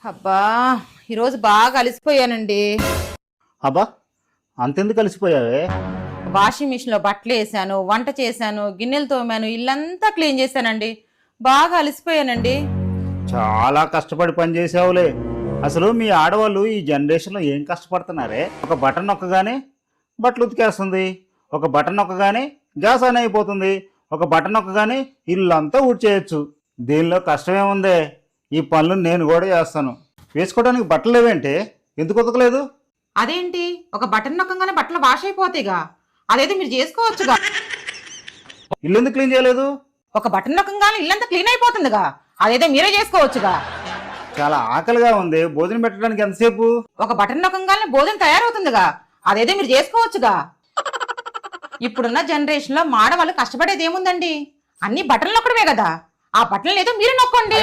అబ్బా ఈరోజు బాగా అలసిపోయానండి. అబ్బా అంతెందుకు కలిసిపోయావే? వాషింగ్ మిషన్ లో బట్టలు వేసాను, వంట చేశాను, గిన్నెలు తోమాను, ఇల్లంతా క్లీన్ చేశానండి. బాగా అలసిపోయానండి. చాలా కష్టపడి పని చేసావులే. అసలు మీ ఆడవాళ్ళు ఈ జనరేషన్లో ఏం కష్టపడుతున్నారే? ఒక బటన్ నొక్కగానే బట్టలు ఉతికేస్తుంది, ఒక బటన్ నొక్కగానే గ్యాస్ ఆన్ అయిపోతుంది, ఒక బటన్ నొక్కగానే ఇల్లంతా ఊడ్చేయచ్చు. దీనిలో కష్టమేముందే? ఈ పనులు నేను కూడా చేస్తాను. వేసుకోవడానికి బట్టలు లేవేంటే? ఎందుకు ఉతకలేదు? అదేంటి, ఒక బటన్ నొక్కగానే బట్టలు వాష్ అయిపోతాయిగా, అదేదో మీరు చేసుకోవచ్చుగా. ఇల్లు ఎందుకు క్లీన్ చేయలేదు? ఒక బటన్ నొక్కగానే ఇల్లంతా క్లీన్ అయిపోతుందిగా, అదేదో మీరే చేసుకోవచ్చుగా. చాలా ఆకలిగా ఉంది, భోజనం పెట్టడానికి ఎంతసేపు? ఒక బటన్ నొక్కగానే భోజనం తయారవుతుందిగా, అదేదో మీరు చేసుకోవచ్చుగా. ఇప్పుడున్న జనరేషన్ లో మాడవాళ్ళు కష్టపడేది ఏముందండి? అన్ని బటన్లు నొక్కడమే కదా. ఆ బటన్లు ఏదో మీరు నొక్కండి.